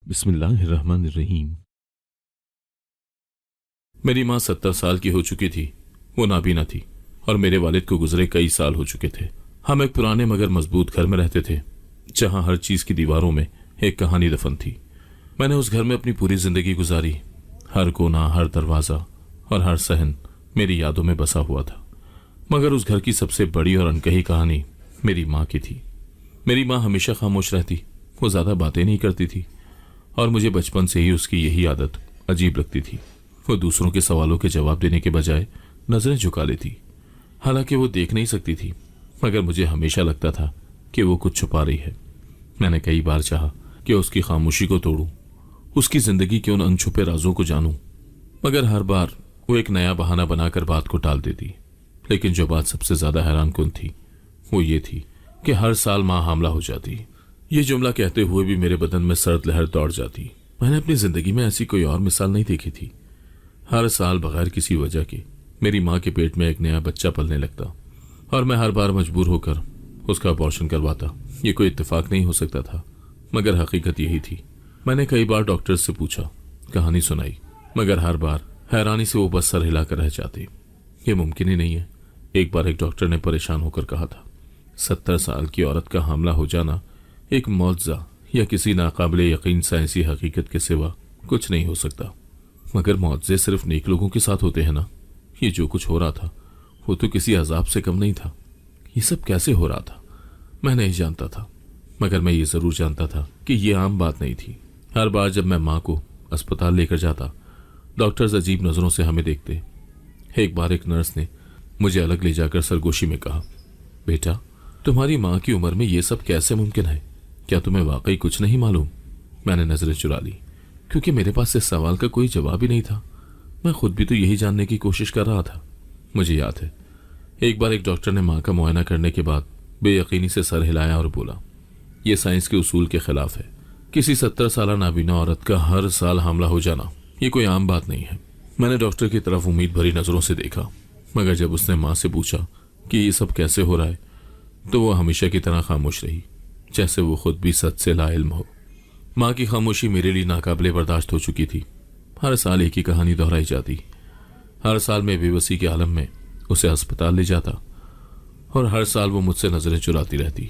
بسم اللہ الرحمن الرحیم۔ میری ماں 70 سال کی ہو چکی تھی۔ وہ نابینا تھی اور میرے والد کو گزرے کئی سال ہو چکے تھے۔ ہم ایک پرانے مگر مضبوط گھر میں رہتے تھے جہاں ہر چیز کی دیواروں میں ایک کہانی دفن تھی۔ میں نے اس گھر میں اپنی پوری زندگی گزاری۔ ہر کونا، ہر دروازہ اور ہر صحن میری یادوں میں بسا ہوا تھا، مگر اس گھر کی سب سے بڑی اور انکہی کہانی میری ماں کی تھی۔ میری ماں ہمیشہ خاموش رہتی، وہ زیادہ باتیں نہیں کرتی تھی اور مجھے بچپن سے ہی اس کی یہی عادت عجیب لگتی تھی۔ وہ دوسروں کے سوالوں کے جواب دینے کے بجائے نظریں جھکا لیتی، حالانکہ وہ دیکھ نہیں سکتی تھی، مگر مجھے ہمیشہ لگتا تھا کہ وہ کچھ چھپا رہی ہے۔ میں نے کئی بار چاہا کہ اس کی خاموشی کو توڑوں، اس کی زندگی کے ان انچھپے رازوں کو جانوں، مگر ہر بار وہ ایک نیا بہانہ بنا کر بات کو ٹال دیتی۔ لیکن جو بات سب سے زیادہ حیران کن تھی وہ یہ تھی کہ ہر سال ماں حاملہ ہو جاتی۔ یہ جملہ کہتے ہوئے بھی میرے بدن میں سرد لہر دوڑ جاتی۔ میں نے اپنی زندگی میں ایسی کوئی اور مثال نہیں دیکھی تھی۔ ہر سال بغیر کسی وجہ کے میری ماں کے پیٹ میں ایک نیا بچہ پلنے لگتا اور میں ہر بار مجبور ہو کر اس کا ابارشن کرواتا۔ یہ کوئی اتفاق نہیں ہو سکتا تھا، مگر حقیقت یہی تھی۔ میں نے کئی بار ڈاکٹر سے پوچھا، کہانی سنائی، مگر ہر بار حیرانی سے وہ بس سر ہلا کر رہ جاتے۔ یہ ممکن ہی نہیں ہے۔ ایک بار ایک ڈاکٹر نے پریشان ہو کر کہا تھا، 70 سال کی عورت کا حاملہ ہو جانا ایک معجزہ یا کسی ناقابل یقین سائنسی حقیقت کے سوا کچھ نہیں ہو سکتا۔ مگر معجزے صرف نیک لوگوں کے ساتھ ہوتے ہیں نا۔ یہ جو کچھ ہو رہا تھا وہ تو کسی عذاب سے کم نہیں تھا۔ یہ سب کیسے ہو رہا تھا میں نہیں جانتا تھا، مگر میں یہ ضرور جانتا تھا کہ یہ عام بات نہیں تھی۔ ہر بار جب میں ماں کو اسپتال لے کر جاتا، ڈاکٹرز عجیب نظروں سے ہمیں دیکھتے۔ ایک بار ایک نرس نے مجھے الگ لے جا کر سرگوشی میں کہا، بیٹا، تمہاری ماں کی عمر میں یہ سب کیسے ممکن ہے؟ کیا تمہیں واقعی کچھ نہیں معلوم؟ میں نے نظریں چرا لی، کیونکہ میرے پاس اس سوال کا کوئی جواب ہی نہیں تھا۔ میں خود بھی تو یہی جاننے کی کوشش کر رہا تھا۔ مجھے یاد ہے ایک بار ایک ڈاکٹر نے ماں کا معائنہ کرنے کے بعد بے یقینی سے سر ہلایا اور بولا، یہ سائنس کے اصول کے خلاف ہے۔ کسی 70 سالہ نابینا عورت کا ہر سال حاملہ ہو جانا یہ کوئی عام بات نہیں ہے۔ میں نے ڈاکٹر کی طرف امید بھری نظروں سے دیکھا، مگر جب اس نے ماں سے پوچھا کہ یہ سب کیسے ہو رہا ہے تو وہ ہمیشہ کی طرح خاموش رہی، جیسے وہ خود بھی سچ سے لا علم ہو۔ ماں کی خاموشی میرے لیے ناقابل برداشت ہو چکی تھی۔ ہر سال ایک ہی کہانی دہرائی جاتی۔ ہر سال میں بے بسی کے عالم میں اسے ہسپتال لے جاتا اور ہر سال وہ مجھ سے نظریں چراتی رہتی۔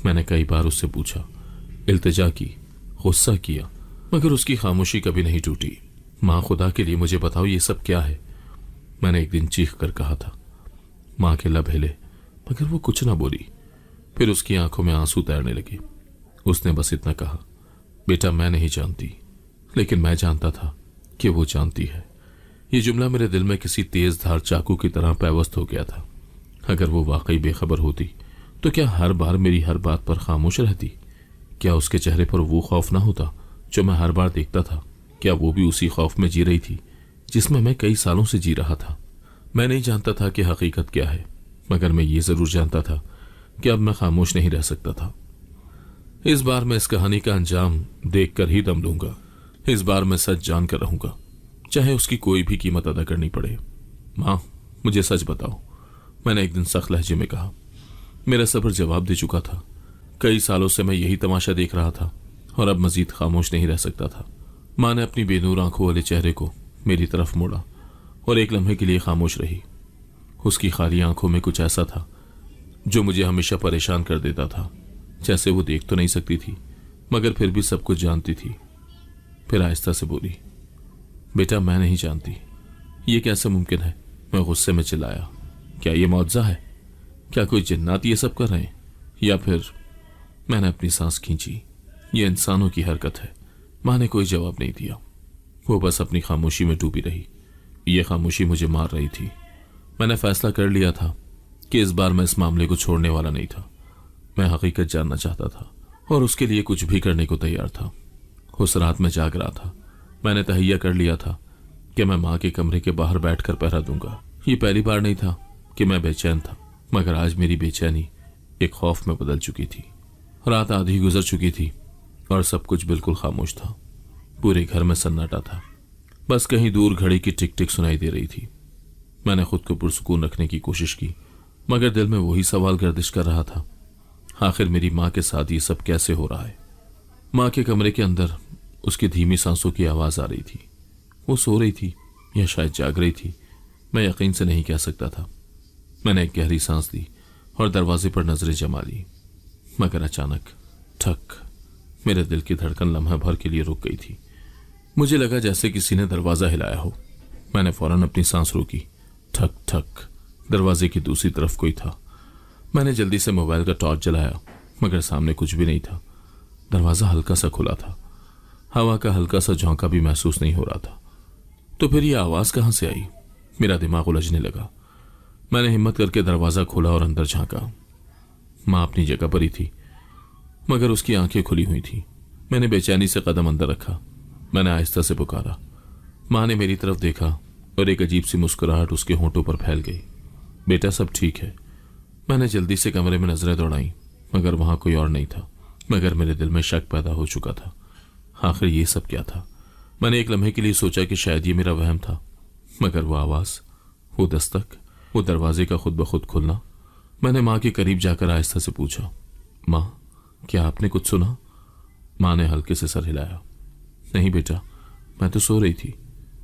میں نے کئی بار اس سے پوچھا، التجا کی، غصہ کیا، مگر اس کی خاموشی کبھی نہیں ٹوٹی۔ ماں، خدا کے لیے مجھے بتاؤ یہ سب کیا ہے؟ میں نے ایک دن چیخ کر کہا تھا۔ ماں کے لب ہلے، مگر وہ کچھ نہ بولی۔ پھر اس کی آنکھوں میں آنسو تیرنے لگے۔ اس نے بس اتنا کہا، بیٹا، میں نہیں جانتی، لیکن میں جانتا تھا کہ وہ جانتی ہے۔ یہ جملہ میرے دل میں کسی تیز دھار چاقو کی طرح پیوست ہو گیا تھا۔ اگر وہ واقعی بے خبر ہوتی تو کیا ہر بار میری ہر بات پر خاموش رہتی؟ کیا اس کے چہرے پر وہ خوف نہ ہوتا جو میں ہر بار دیکھتا تھا؟ کیا وہ بھی اسی خوف میں جی رہی تھی جس میں کئی سالوں سے جی رہا تھا؟ میں نہیں جانتا تھا کہ حقیقت کیا ہے، مگر میں یہ ضرور جانتا تھا کہ اب میں خاموش نہیں رہ سکتا تھا۔ اس بار میں اس کہانی کا انجام دیکھ کر ہی دم لوں گا۔ اس بار میں سچ جان کر رہوں گا، چاہے اس کی کوئی بھی قیمت ادا کرنی پڑے۔ ماں، مجھے سچ بتاؤ، میں نے ایک دن سخت لہجے میں کہا۔ میرا صبر جواب دے چکا تھا۔ کئی سالوں سے میں یہی تماشا دیکھ رہا تھا اور اب مزید خاموش نہیں رہ سکتا تھا۔ ماں نے اپنی بے نور آنکھوں والے چہرے کو میری طرف موڑا اور ایک لمحے کے لیے خاموش رہی۔ اس کی خالی آنکھوں میں کچھ ایسا تھا جو مجھے ہمیشہ پریشان کر دیتا تھا، جیسے وہ دیکھ تو نہیں سکتی تھی مگر پھر بھی سب کچھ جانتی تھی۔ پھر آہستہ سے بولی، بیٹا، میں نہیں جانتی، یہ کیسے ممکن ہے؟ میں غصے میں چلایا، کیا یہ معجزہ ہے؟ کیا کوئی جنات یہ سب کر رہے ہیں؟ یا پھر… میں نے اپنی سانس کھینچی۔ یہ انسانوں کی حرکت ہے۔ ماں نے کوئی جواب نہیں دیا، وہ بس اپنی خاموشی میں ڈوبی رہی۔ یہ خاموشی مجھے مار رہی تھی۔ میں نے فیصلہ کر لیا تھا کہ اس بار میں اس معاملے کو چھوڑنے والا نہیں تھا۔ میں حقیقت جاننا چاہتا تھا اور اس کے لیے کچھ بھی کرنے کو تیار تھا۔ اس رات میں جاگ رہا تھا۔ میں نے تہیہ کر لیا تھا کہ میں ماں کے کمرے کے باہر بیٹھ کر پہرا دوں گا۔ یہ پہلی بار نہیں تھا کہ میں بے چین تھا، مگر آج میری بے چینی ایک خوف میں بدل چکی تھی۔ رات آدھی گزر چکی تھی اور سب کچھ بالکل خاموش تھا۔ پورے گھر میں سناٹا تھا، بس کہیں دور گھڑی کی ٹک ٹک سنائی دے رہی تھی۔ میں نے خود کو پرسکون رکھنے کی کوشش کی، مگر دل میں وہی سوال گردش کر رہا تھا، آخر میری ماں کے ساتھ یہ سب کیسے ہو رہا ہے؟ ماں کے کمرے کے اندر اس کی دھیمی سانسوں کی آواز آ رہی تھی۔ وہ سو رہی تھی یا شاید جاگ رہی تھی، میں یقین سے نہیں کہہ سکتا تھا۔ میں نے ایک گہری سانس لی اور دروازے پر نظریں جما لی، مگر اچانک ٹھک، میرے دل کی دھڑکن لمحہ بھر کے لیے رک گئی تھی۔ مجھے لگا جیسے کسی نے دروازہ ہلایا ہو۔ میں نے فوراً اپنی سانس روکی۔ ٹھک ٹھک، دروازے کی دوسری طرف کوئی تھا۔ میں نے جلدی سے موبائل کا ٹارچ جلایا، مگر سامنے کچھ بھی نہیں تھا۔ دروازہ ہلکا سا کھلا تھا، ہوا کا ہلکا سا جھونکا بھی محسوس نہیں ہو رہا تھا۔ تو پھر یہ آواز کہاں سے آئی؟ میرا دماغ الجھنے لگا۔ میں نے ہمت کر کے دروازہ کھولا اور اندر جھانکا۔ ماں اپنی جگہ پر ہی تھی، مگر اس کی آنکھیں کھلی ہوئی تھیں۔ میں نے بے چینی سے قدم اندر رکھا۔ میں نے آہستہ سے پکارا۔ ماں نے میری طرف دیکھا اور ایک عجیب سی مسکراہٹ اس کے ہونٹوں پر پھیل گئی۔ بیٹا سب ٹھیک ہے؟ میں نے جلدی سے کمرے میں نظریں دوڑائیں، مگر وہاں کوئی اور نہیں تھا۔ مگر میرے دل میں شک پیدا ہو چکا تھا۔ آخر یہ سب کیا تھا؟ میں نے ایک لمحے کے لیے سوچا کہ شاید یہ میرا وہم تھا، مگر وہ آواز، وہ دستک، وہ دروازے کا خود بخود کھلنا۔ میں نے ماں کے قریب جا کر آہستہ سے پوچھا، ماں کیا آپ نے کچھ سنا؟ ماں نے ہلکے سے سر ہلایا۔ نہیں بیٹا، میں تو سو رہی تھی،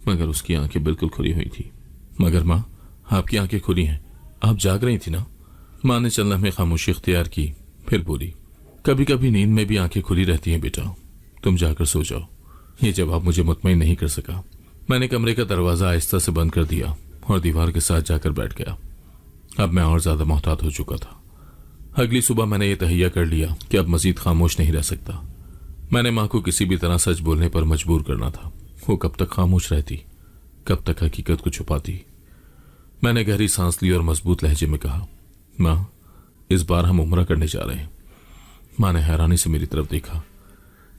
مگر اس کی آنکھیں بالکل کھلی ہوئی تھی۔ مگر ماں، آپ کی آنکھیں کھلی ہیں، آپ جاگ رہی تھی نا؟ ماں نے چند لمحے خاموشی اختیار کی، پھر بولی، کبھی کبھی نیند میں بھی آنکھیں کھلی رہتی ہیں بیٹا، تم جا کر سو جاؤ۔ یہ جواب مجھے مطمئن نہیں کر سکا۔ میں نے کمرے کا دروازہ آہستہ سے بند کر دیا اور دیوار کے ساتھ جا کر بیٹھ گیا۔ اب میں اور زیادہ محتاط ہو چکا تھا۔ اگلی صبح میں نے یہ تہیہ کر لیا کہ اب مزید خاموش نہیں رہ سکتا۔ میں نے ماں کو کسی بھی طرح سچ بولنے پر مجبور کرنا تھا۔ وہ کب تک خاموش رہتی، کب تک حقیقت کو چھپاتی؟ میں نے گہری سانس لی اور مضبوط لہجے میں کہا، ماں اس بار ہم عمرہ کرنے جا رہے ہیں۔ ماں نے حیرانی سے میری طرف دیکھا،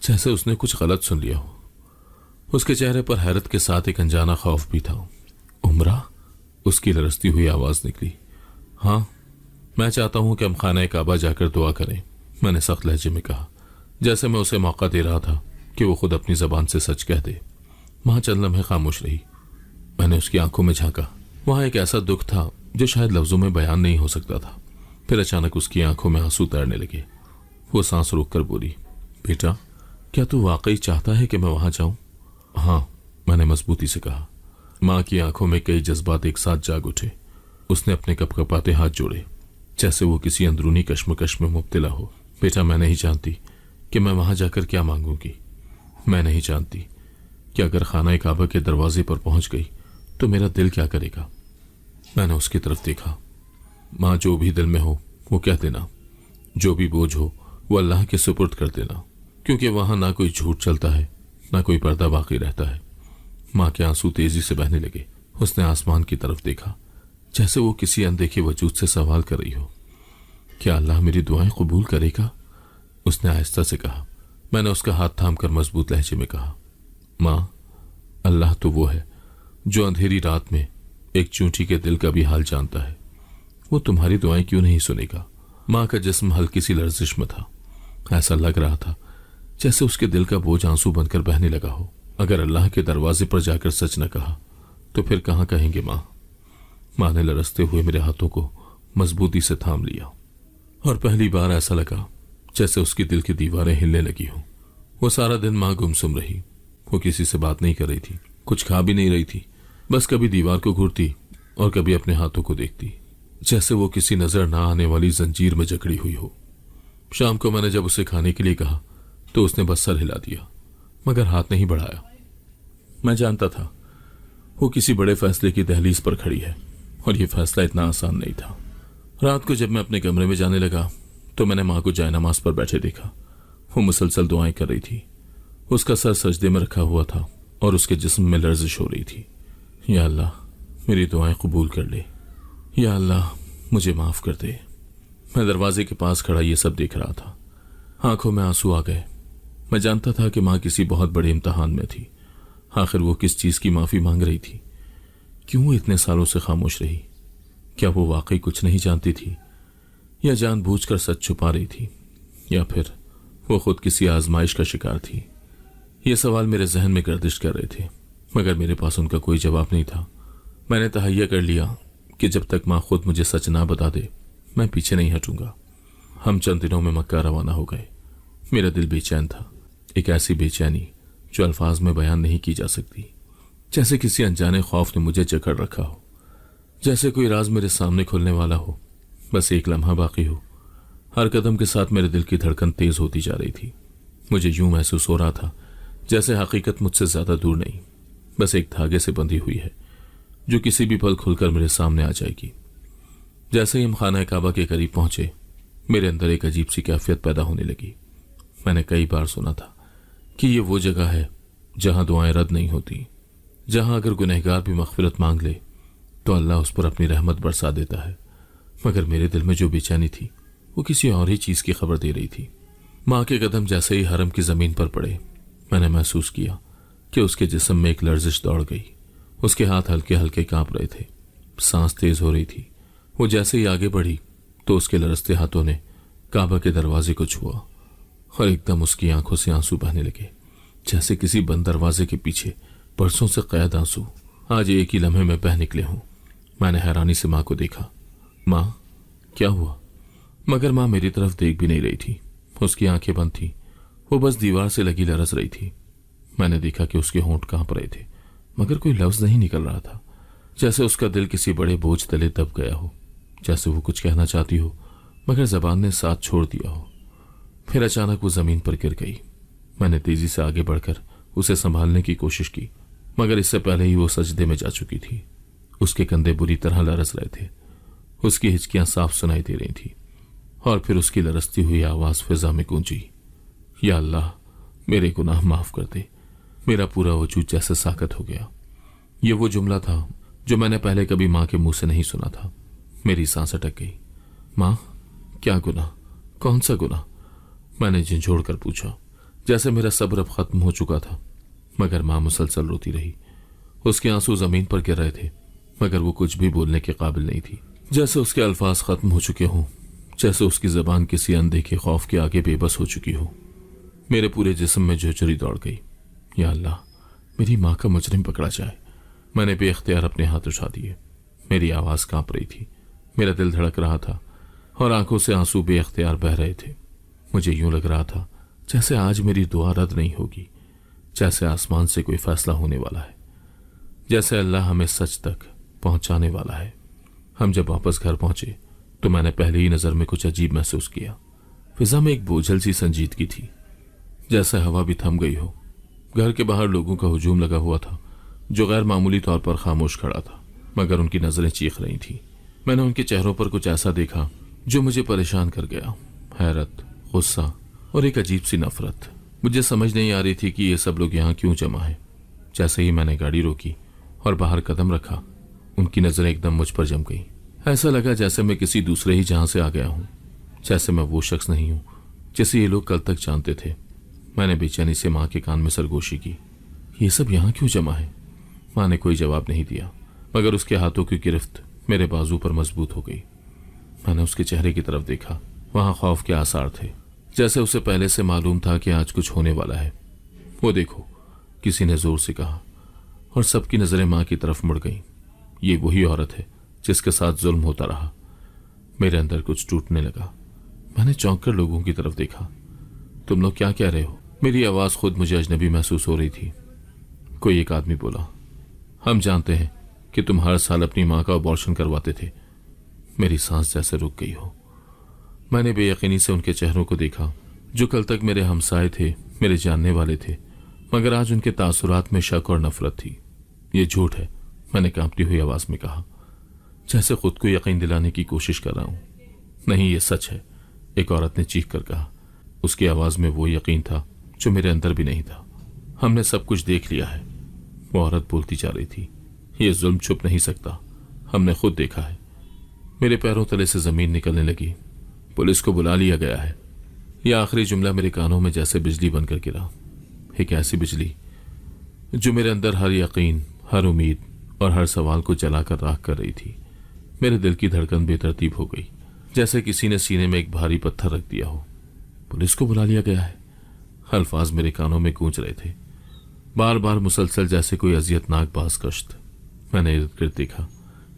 جیسے اس نے کچھ غلط سن لیا ہو۔ اس کے چہرے پر حیرت کے ساتھ ایک انجانا خوف بھی تھا۔ عمرہ؟ اس کی لرزتی ہوئی آواز نکلی۔ ہاں، میں چاہتا ہوں کہ ہم خانہ کعبہ جا کر دعا کریں، میں نے سخت لہجے میں کہا، جیسے میں اسے موقع دے رہا تھا کہ وہ خود اپنی زبان سے سچ کہہ دے۔ ماں چند لمحے خاموش رہی۔ میں نے اس کی آنکھوں میں جھانکا۔ وہاں ایک ایسا دکھ تھا جو شاید لفظوں میں بیان نہیں ہو سکتا تھا۔ پھر اچانک اس کی آنکھوں میں آنسو تیرنے لگے۔ وہ سانس روک کر بولی، بیٹا کیا تو واقعی چاہتا ہے کہ میں وہاں جاؤں؟ ہاں، میں نے مضبوطی سے کہا۔ ماں کی آنکھوں میں کئی جذبات ایک ساتھ جاگ اٹھے۔ اس نے اپنے کپ کپاتے ہاتھ جوڑے، جیسے وہ کسی اندرونی کشمکش میں مبتلا ہو۔ بیٹا میں نہیں جانتی کہ میں وہاں جا کر کیا مانگوں گی۔ میں نہیں جانتی کہ اگر خانہ کعبہ کے دروازے پر پہنچ گئی تو میرا دل کیا کرے گا۔ میں نے اس کی طرف دیکھا۔ ماں جو بھی دل میں ہو وہ کہہ دینا، جو بھی بوجھ ہو وہ اللہ کے سپرد کر دینا، کیونکہ وہاں نہ کوئی جھوٹ چلتا ہے نہ کوئی پردہ باقی رہتا ہے۔ ماں کے آنسو تیزی سے بہنے لگے۔ اس نے آسمان کی طرف دیکھا، جیسے وہ کسی اندیکھے وجود سے سوال کر رہی ہو۔ کیا اللہ میری دعائیں قبول کرے گا؟ اس نے آہستہ سے کہا۔ میں نے اس کا ہاتھ تھام کر مضبوط لہجے میں کہا، ماں اللہ تو وہ ہے جو اندھیری رات میں ایک چونٹی کے دل کا بھی حال جانتا ہے۔ وہ تمہاری دعائیں کیوں نہیں سنے گا؟ ماں کا جسم ہلکی سی لرزش میں تھا۔ ایسا لگ رہا تھا جیسے اس کے دل کا بوجھ آنسو بن کر بہنے لگا ہو۔ اگر اللہ کے دروازے پر جا کر سچ نہ کہا تو پھر کہاں کہیں گے ماں؟ ماں نے لرزتے ہوئے میرے ہاتھوں کو مضبوطی سے تھام لیا، اور پہلی بار ایسا لگا جیسے اس کی دل کی دیواریں ہلنے لگی ہوں۔ وہ سارا دن ماں گمسم رہی۔ وہ کسی سے بات نہیں کر رہی تھی، کچھ کھا بھی نہیں رہی تھی، بس کبھی دیوار کو گھورتی اور کبھی اپنے ہاتھوں کو دیکھتی، جیسے وہ کسی نظر نہ آنے والی زنجیر میں جکڑی ہوئی ہو۔ شام کو میں نے جب اسے کھانے کے لیے کہا تو اس نے بس سر ہلا دیا، مگر ہاتھ نہیں بڑھایا۔ میں جانتا تھا وہ کسی بڑے فیصلے کی دہلیز پر کھڑی ہے، اور یہ فیصلہ اتنا آسان نہیں تھا۔ رات کو جب میں اپنے کمرے میں جانے لگا تو میں نے ماں کو جائے نماز پر بیٹھے دیکھا۔ وہ مسلسل دعائیں کر رہی تھی۔ اس کا سر سجدے میں رکھا ہوا تھا اور اس کے جسم میں لرزش ہو رہی تھی۔ یا اللہ میری دعائیں قبول کر لے، یا اللہ مجھے معاف کر دے۔ میں دروازے کے پاس کھڑا یہ سب دیکھ رہا تھا۔ آنکھوں میں آنسو آ گئے۔ میں جانتا تھا کہ ماں کسی بہت بڑے امتحان میں تھی۔ آخر وہ کس چیز کی معافی مانگ رہی تھی؟ کیوں وہ اتنے سالوں سے خاموش رہی؟ کیا وہ واقعی کچھ نہیں جانتی تھی، یا جان بوجھ کر سچ چھپا رہی تھی، یا پھر وہ خود کسی آزمائش کا شکار تھی؟ یہ سوال میرے ذہن میں گردش کر رہے تھے، مگر میرے پاس ان کا کوئی جواب نہیں تھا۔ میں نے تہیہ کر لیا کہ جب تک ماں خود مجھے سچ نہ بتا دے میں پیچھے نہیں ہٹوں گا۔ ہم چند دنوں میں مکہ روانہ ہو گئے۔ میرا دل بے چین تھا، ایک ایسی بے چینی جو الفاظ میں بیان نہیں کی جا سکتی، جیسے کسی انجانے خوف نے مجھے جکڑ رکھا ہو، جیسے کوئی راز میرے سامنے کھلنے والا ہو، بس ایک لمحہ باقی ہو۔ ہر قدم کے ساتھ میرے دل کی دھڑکن تیز ہوتی جا رہی تھی۔ مجھے یوں محسوس ہو رہا تھا جیسے حقیقت مجھ سے زیادہ دور نہیں، بس ایک دھاگے سے بندھی ہوئی ہے جو کسی بھی پل کھل کر میرے سامنے آ جائے گی۔ جیسے ہی ہم خانہ کعبہ کے قریب پہنچے، میرے اندر ایک عجیب سی کیفیت پیدا ہونے لگی۔ میں نے کئی بار سنا تھا کہ یہ وہ جگہ ہے جہاں دعائیں رد نہیں ہوتی، جہاں اگر گنہگار بھی مغفرت مانگ لے تو اللہ اس پر اپنی رحمت برسا دیتا ہے، مگر میرے دل میں جو بے چینی تھی وہ کسی اور ہی چیز کی خبر دے رہی تھی۔ ماں کے قدم جیسے ہی حرم کی زمین پر پڑے، میں نے محسوس کیا کہ اس کے جسم میں ایک لرزش دوڑ گئی۔ اس کے ہاتھ ہلکے ہلکے کانپ رہے تھے، سانس تیز ہو رہی تھی۔ وہ جیسے ہی آگے بڑھی تو اس کے لرزتے ہاتھوں نے کعبہ کے دروازے کو چھوا، اور ایک دم اس کی آنکھوں سے آنسو بہنے لگے، جیسے کسی بند دروازے کے پیچھے برسوں سے قید آنسو آج ایک ہی لمحے میں بہہ نکلے ہوں۔ میں نے حیرانی سے ماں کو دیکھا۔ ماں، کیا ہوا؟ مگر ماں میری طرف دیکھ بھی نہیں رہی تھی، اس کی آنکھیں بند تھی، وہ بس دیوار سے لگی لرز رہی تھی۔ میں نے دیکھا کہ اس کے ہونٹ کانپ رہے تھے، مگر کوئی لفظ نہیں نکل رہا تھا، جیسے اس کا دل کسی بڑے بوجھ تلے دب گیا ہو، جیسے وہ کچھ کہنا چاہتی ہو مگر زبان نے ساتھ چھوڑ دیا ہو۔ پھر اچانک وہ زمین پر گر گئی۔ میں نے تیزی سے آگے بڑھ کر اسے سنبھالنے کی کوشش کی، مگر اس سے پہلے ہی وہ سجدے میں جا چکی تھی۔ اس کے کندھے بری طرح لرز رہے تھے، اس کی ہچکیاں صاف سنائی دے رہی تھیں، اور پھر اس کی لرزتی ہوئی آواز فضا میں گونجی، یا اللہ، میرے گناہ معاف کر دے۔ میرا پورا وجود جیسے ساکت ہو گیا۔ یہ وہ جملہ تھا جو میں نے پہلے کبھی ماں کے منہ سے نہیں سنا تھا۔ میری سانس اٹک گئی۔ ماں، کیا گناہ؟ کون سا گناہ؟ میں نے جھنجھوڑ کر پوچھا، جیسے میرا صبر اب ختم ہو چکا تھا، مگر ماں مسلسل روتی رہی۔ اس کے آنسو زمین پر گر رہے تھے، مگر وہ کچھ بھی بولنے کے قابل نہیں تھی، جیسے اس کے الفاظ ختم ہو چکے ہوں، جیسے اس کی زبان کسی اندھے کے خوف کے آگے بے بس ہو چکی ہو۔ میرے پورے جسم میں جھرجھری دوڑ گئی۔ یا اللہ، میری ماں کا مجرم پکڑا جائے۔ میں نے بے اختیار اپنے ہاتھ اٹھا دیے۔ میری آواز کانپ رہی تھی، میرا دل دھڑک رہا تھا، اور آنکھوں سے آنسو بے اختیار بہہ رہے تھے۔ مجھے یوں لگ رہا تھا جیسے آج میری دعا رد نہیں ہوگی، جیسے آسمان سے کوئی فیصلہ ہونے والا ہے، جیسے اللہ ہمیں سچ تک پہنچانے والا ہے۔ ہم جب واپس گھر پہنچے تو میں نے پہلی ہی نظر میں کچھ عجیب محسوس کیا۔ فضا میں ایک بوجھل سی سنجیدگی تھی، جیسے ہوا بھی تھم گئی ہو۔ گھر کے باہر لوگوں کا ہجوم لگا ہوا تھا، جو غیر معمولی طور پر خاموش کھڑا تھا، مگر ان کی نظریں چیخ رہی تھیں۔ میں نے ان کے چہروں پر کچھ ایسا دیکھا جو مجھے پریشان کر گیا، حیرت، غصہ اور ایک عجیب سی نفرت۔ مجھے سمجھ نہیں آ رہی تھی کہ یہ سب لوگ یہاں کیوں جمع ہیں۔ جیسے ہی میں نے گاڑی روکی اور باہر قدم رکھا، ان کی نظریں ایک دم مجھ پر جم گئی۔ ایسا لگا جیسے میں کسی دوسرے ہی جہاں سے آ گیا ہوں، جیسے میں وہ شخص نہیں ہوں جسے یہ لوگ کل تک جانتے تھے۔ میں نے بے چینی سے ماں کے کان میں سرگوشی کی، یہ سب یہاں کیوں جمع ہے؟ ماں نے کوئی جواب نہیں دیا، مگر اس کے ہاتھوں کی گرفت میرے بازو پر مضبوط ہو گئی۔ میں نے اس کے چہرے کی طرف دیکھا، وہاں خوف کے آثار تھے، جیسے اسے پہلے سے معلوم تھا کہ آج کچھ ہونے والا ہے۔ وہ دیکھو، کسی نے زور سے کہا، اور سب کی نظریں ماں کی طرف مڑ گئیں۔ یہ وہی عورت ہے جس کے ساتھ ظلم ہوتا رہا۔ میرے اندر کچھ ٹوٹنے لگا۔ میں نے چونک کر لوگوں کی طرف دیکھا۔ تم لوگ کیا کہہ رہے ہو؟ میری آواز خود مجھے اجنبی محسوس ہو رہی تھی۔ کوئی ایک آدمی بولا، ہم جانتے ہیں کہ تم ہر سال اپنی ماں کا ابارشن کرواتے تھے۔ میری سانس جیسے رک گئی ہو۔ میں نے بے یقینی سے ان کے چہروں کو دیکھا، جو کل تک میرے ہمسائے تھے، میرے جاننے والے تھے، مگر آج ان کے تاثرات میں شک اور نفرت تھی۔ یہ جھوٹ ہے، میں نے کانپتی ہوئی آواز میں کہا، جیسے خود کو یقین دلانے کی کوشش کر رہا ہوں۔ نہیں، یہ سچ ہے، ایک عورت نے چیخ کر کہا۔ اس کی آواز میں وہ یقین تھا جو میرے اندر بھی نہیں تھا۔ ہم نے سب کچھ دیکھ لیا ہے، وہ عورت بولتی جا رہی تھی۔ یہ ظلم چھپ نہیں سکتا، ہم نے خود دیکھا ہے۔ میرے پیروں تلے سے زمین نکلنے لگی۔ پولیس کو بلا لیا گیا ہے۔ یہ آخری جملہ میرے کانوں میں جیسے بجلی بن کر گرا، ایک ایسی بجلی جو میرے اندر ہر یقین، ہر امید اور ہر سوال کو جلا کر راکھ کر رہی تھی۔ میرے دل کی دھڑکن بے ترتیب ہو گئی، جیسے کسی نے سینے میں ایک بھاری پتھر رکھ دیا ہو۔ پولیس کو بلا لیا گیا ہے، الفاظ میرے کانوں میں گونج رہے تھے، بار بار مسلسل، جیسے کوئی اذیت ناک باز گشت۔ میں نے ارد گرد دیکھا،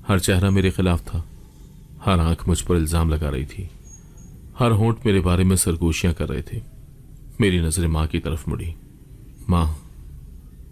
ہر چہرہ میرے خلاف تھا، ہر آنکھ مجھ پر الزام لگا رہی تھی، ہر ہونٹ میرے بارے میں سرگوشیاں کر رہے تھے۔ میری نظریں ماں کی طرف مڑی۔ ماں،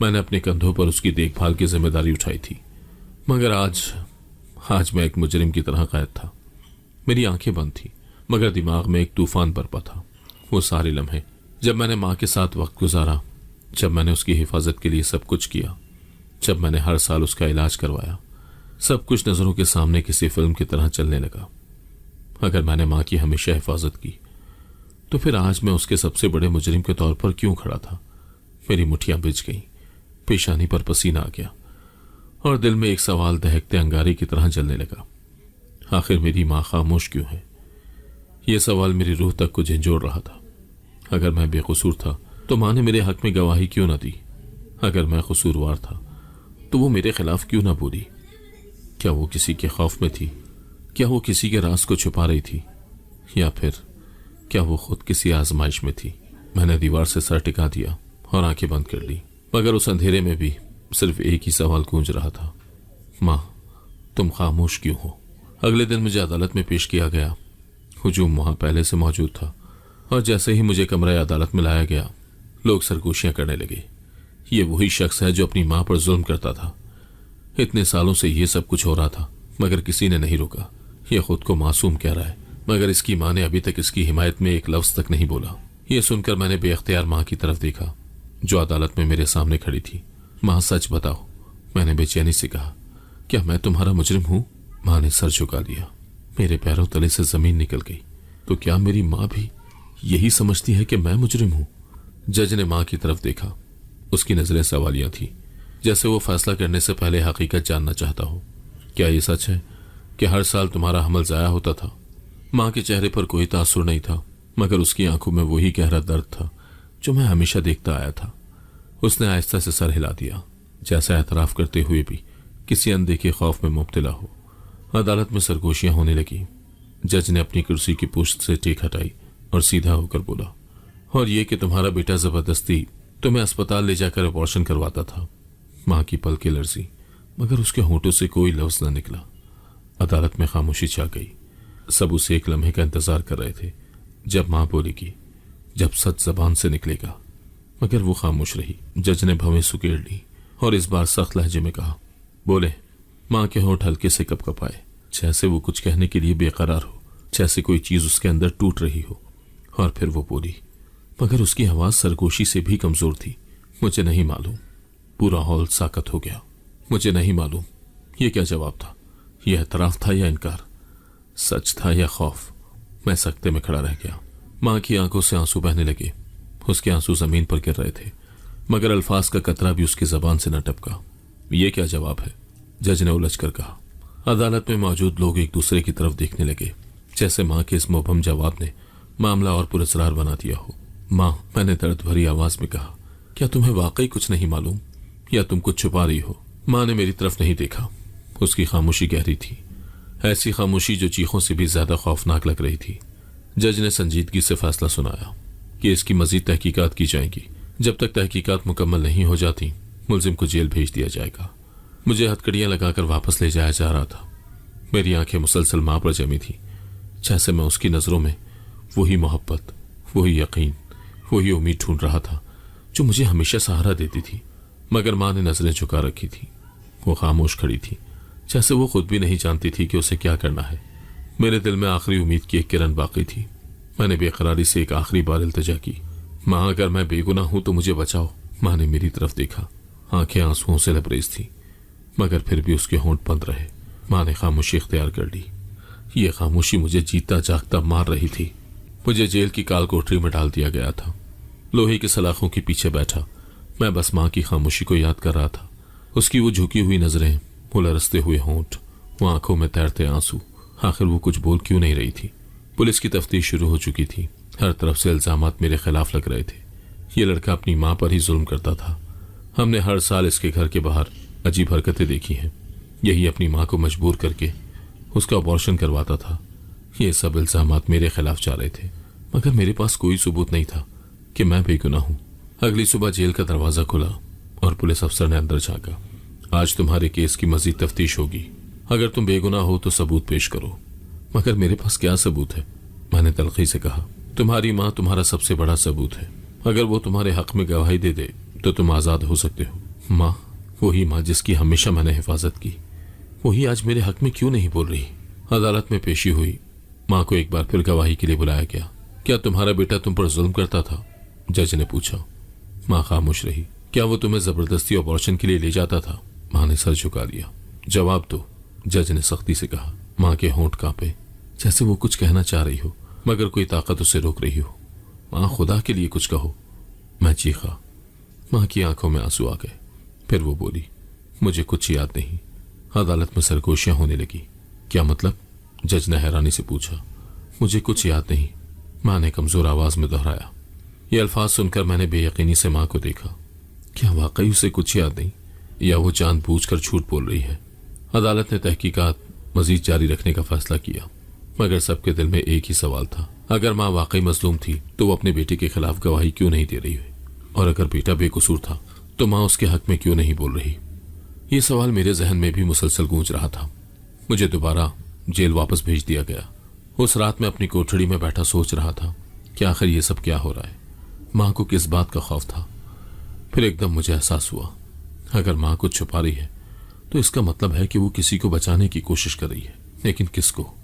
میں نے اپنے کندھوں پر اس کی دیکھ بھال کی ذمہ داری اٹھائی تھی، مگر آج میں ایک مجرم کی طرح قید تھا۔ میری آنکھیں بند تھیں مگر دماغ میں ایک طوفان برپا تھا۔ وہ سارے لمحے جب میں نے ماں کے ساتھ وقت گزارا، جب میں نے اس کی حفاظت کے لیے سب کچھ کیا، جب میں نے ہر سال اس کا علاج کروایا، سب کچھ نظروں کے سامنے کسی فلم کی طرح چلنے لگا۔ اگر میں نے ماں کی ہمیشہ حفاظت کی تو پھر آج میں اس کے سب سے بڑے مجرم کے طور پر کیوں کھڑا تھا؟ میری مٹھیاں بجھ گئیں، پیشانی پر پسینہ آ گیا اور دل میں ایک سوال دہکتے انگارے کی طرح جلنے لگا۔ آخر میری ماں خاموش کیوں ہے؟ یہ سوال میری روح تک کو جھنجھوڑ رہا تھا۔ اگر میں بے قصور تھا تو ماں نے میرے حق میں گواہی کیوں نہ دی؟ اگر میں قصوروار تھا تو وہ میرے خلاف کیوں نہ بولی؟ کیا وہ کسی کے خوف میں تھی؟ کیا وہ کسی کے راز کو چھپا رہی تھی؟ یا پھر کیا وہ خود کسی آزمائش میں تھی؟ میں نے دیوار سے سر ٹکا دیا اور آنکھیں بند کر لی، مگر اس اندھیرے میں بھی صرف ایک ہی سوال گونج رہا تھا، ماں تم خاموش کیوں ہو؟ اگلے دن مجھے عدالت میں پیش کیا گیا۔ ہجوم وہاں پہلے سے موجود تھا اور جیسے ہی مجھے کمرہ عدالت میں لایا گیا، لوگ سرگوشیاں کرنے لگے۔ یہ وہی شخص ہے جو اپنی ماں پر ظلم کرتا تھا۔ اتنے سالوں سے یہ سب کچھ ہو رہا تھا مگر کسی نے نہیں روکا۔ یہ خود کو معصوم کہہ رہا ہے مگر اس کی ماں نے ابھی تک اس کی حمایت میں ایک لفظ تک نہیں بولا۔ یہ سن کر میں نے بے اختیار ماں کی طرف دیکھا جو عدالت میں میرے سامنے کھڑی تھی۔ ماں سچ بتاؤ، میں نے بے چینی سے کہا، کیا میں تمہارا مجرم ہوں؟ ماں نے سر جھکا لیا، میرے پیروں تلے سے زمین نکل گئی۔ تو کیا میری ماں بھی یہی سمجھتی ہے کہ میں مجرم ہوں؟ جج نے ماں کی طرف دیکھا، اس کی نظریں سوالیہ تھی، جیسے وہ فیصلہ کرنے سے پہلے حقیقت جاننا چاہتا ہو۔ کیا یہ سچ ہے کہ ہر سال تمہارا حمل ضائع ہوتا تھا؟ ماں کے چہرے پر کوئی تاثر نہیں تھا مگر اس کی آنکھوں میں وہی گہرا درد تھا جو میں ہمیشہ دیکھتا آیا تھا۔ اس نے آہستہ سے سر ہلا دیا، جیسا اعتراف کرتے ہوئے بھی کسی اندیکھے خوف میں مبتلا ہو۔ عدالت میں سرگوشیاں ہونے لگی۔ جج نے اپنی کرسی کی پشت سے ٹیک ہٹائی اور سیدھا ہو کر بولا، اور یہ کہ تمہارا بیٹا زبردستی تمہیں اسپتال لے جا کر ابارشن کرواتا تھا۔ ماں کی پلکیں لرزی مگر اس کے ہونٹوں سے کوئی لفظ نہ نکلا۔ عدالت میں خاموشی چھا گئی۔ سب اسے ایک لمحے کا انتظار کر رہے تھے جب ماں بولے گی، جب سچ زبان سے نکلے گا، مگر وہ خاموش رہی۔ جج نے بھویں سکیڑ لی اور اس بار سخت لہجے میں کہا، بولے۔ ماں کے ہونٹ ہلکے سے کپ کپائے، جیسے وہ کچھ کہنے کے لیے بے قرار ہو، جیسے کوئی چیز اس کے اندر ٹوٹ رہی ہو، اور پھر وہ بولی، مگر اس کی آواز سرگوشی سے بھی کمزور تھی، مجھے نہیں معلوم۔ پورا ہال ساکت ہو گیا۔ مجھے نہیں معلوم، یہ کیا جواب تھا؟ یہ اعتراف تھا یا انکار؟ سچ تھا یا خوف؟ میں سکتے میں کھڑا رہ گیا۔ ماں کی آنکھوں سے آنسو بہنے لگے۔ اس کے آنسو زمین پر گر رہے تھے مگر الفاظ کا قطرہ بھی اس کی زبان سے نہ ٹپکا۔ یہ کیا جواب ہے؟ جج نے الجھ کر کہا۔ عدالت میں موجود لوگ ایک دوسرے کی طرف دیکھنے لگے، جیسے ماں کے اس مبہم جواب نے معاملہ اور پراسرار بنا دیا ہو۔ ماں، میں نے درد بھری آواز میں کہا، کیا تمہیں واقعی کچھ نہیں معلوم یا تم کچھ چھپا رہی ہو؟ ماں نے میری طرف نہیں دیکھا۔ اس کی خاموشی گہری تھی، ایسی خاموشی جو چیخوں سے بھی زیادہ خوفناک لگ رہی تھی۔ جج نے سنجیدگی سے فیصلہ سنایا کہ اس کی مزید تحقیقات کی جائیں گی۔ جب تک تحقیقات مکمل نہیں ہو جاتی ملزم کو جیل بھیج دیا جائے گا۔ مجھے ہتکڑیاں لگا کر واپس لے جایا جا رہا تھا۔ میری آنکھیں مسلسل ماں پر جمی تھی، جیسے میں اس کی نظروں میں وہی محبت، وہی یقین، وہی امید ڈھونڈ رہا تھا جو مجھے ہمیشہ سہارا دیتی تھی۔ مگر ماں نے نظریں جھکا رکھی تھی، وہ خاموش کھڑی تھی، جیسے وہ خود بھی نہیں جانتی تھی کہ اسے کیا کرنا ہے۔ میرے دل میں آخری امید کی ایک کرن باقی تھی۔ میں نے بے قراری سے ایک آخری بار التجا کی، ماں اگر میں بے گناہ ہوں تو مجھے بچاؤ۔ ماں نے میری طرف دیکھا، آنکھیں آنسوؤں سے لبریز تھی مگر پھر بھی اس کے ہونٹ بند رہے۔ ماں نے خاموشی اختیار کر لی۔ یہ خاموشی مجھے جیتا جاگتا مار رہی تھی۔ مجھے جیل کی کال کوٹری میں ڈال دیا گیا تھا۔ لوہے کی سلاخوں کے پیچھے بیٹھا میں بس ماں کی خاموشی کو یاد کر رہا تھا، اس کی وہ جھکی ہوئی نظریں، وہ لرزتے ہوئے ہونٹ، وہ آنکھوں میں تیرتے آنسو۔ آخر وہ کچھ بول کیوں نہیں رہی تھی؟ پولیس کی تفتیش شروع ہو چکی تھی، ہر طرف سے الزامات میرے خلاف لگ رہے تھے۔ یہ لڑکا اپنی ماں پر ہی ظلم کرتا تھا۔ ہم نے ہر سال اس کے گھر کے باہر عجیب حرکتیں دیکھی ہیں، یہی اپنی ماں کو مجبور کر کے اس کا ابارشن کرواتا تھا۔ یہ سب الزامات میرے خلاف جا رہے تھے مگر میرے پاس کوئی ثبوت نہیں تھا کہ میں بے گناہ ہوں۔ اگلی صبح جیل کا دروازہ کھلا اور پولیس افسر نے اندر جھانکا۔ آج تمہارے کیس کی مزید تفتیش ہوگی، اگر تم بے گناہ ہو تو ثبوت پیش کرو۔ مگر میرے پاس کیا ثبوت ہے؟ میں نے تلخی سے کہا، تمہاری ماں تمہارا سب سے بڑا ثبوت ہے۔ اگر وہ تمہارے حق میں گواہی دے دے تو تم آزاد ہو سکتے ہو۔ ماں، وہی ماں جس کی ہمیشہ میں نے حفاظت کی، وہی آج میرے حق میں کیوں نہیں بول رہی؟ عدالت میں پیشی ہوئی، ماں کو ایک بار پھر گواہی کے لیے بلایا گیا۔ کیا تمہارا بیٹا تم پر ظلم کرتا تھا؟ جج نے پوچھا۔ ماں خاموش رہی۔ کیا وہ تمہیں زبردستی آپریشن کے لیے لے جاتا تھا؟ ماں نے سر جھکا لیا۔ جواب دو، جج نے سختی سے کہا۔ ماں کے ہونٹ کانپے، جیسے وہ کچھ کہنا چاہ رہی ہو مگر کوئی طاقت اسے روک رہی ہو۔ ماں، خدا کے لیے کچھ کہو۔ میں چیخا۔ ماں کی آنکھوں میں آنسو آ گئے۔ پھر وہ بولی، مجھے کچھ یاد نہیں۔ عدالت میں سرگوشیاں ہونے لگی۔ کیا مطلب؟ جج نے حیرانی سے پوچھا۔ مجھے کچھ یاد نہیں، ماں نے کمزور آواز میں دہرایا۔ یہ الفاظ سن کر میں نے بے یقینی سے ماں کو دیکھا۔ کیا واقعی اسے کچھ یاد نہیں، یا وہ جان بوجھ کر جھوٹ بول رہی ہے؟ عدالت نے تحقیقات مزید جاری رکھنے کا فیصلہ کیا، مگر سب کے دل میں ایک ہی سوال تھا، اگر ماں واقعی مظلوم تھی تو وہ اپنے بیٹے کے خلاف گواہی کیوں نہیں دے رہی ہے؟ اور اگر بیٹا بے قصور تھا تو ماں اس کے حق میں کیوں نہیں بول رہی؟ یہ سوال میرے ذہن میں بھی مسلسل گونج رہا تھا۔ مجھے دوبارہ جیل واپس بھیج دیا گیا۔ اس رات میں اپنی کوٹھڑی میں بیٹھا سوچ رہا تھا کہ آخر یہ سب کیا ہو رہا ہے؟ ماں کو کس بات کا خوف تھا؟ پھر ایک دم مجھے احساس ہوا، اگر ماں کچھ چھپا رہی ہے تو اس کا مطلب ہے کہ وہ کسی کو بچانے کی کوشش کر رہی ہے، لیکن کس کو؟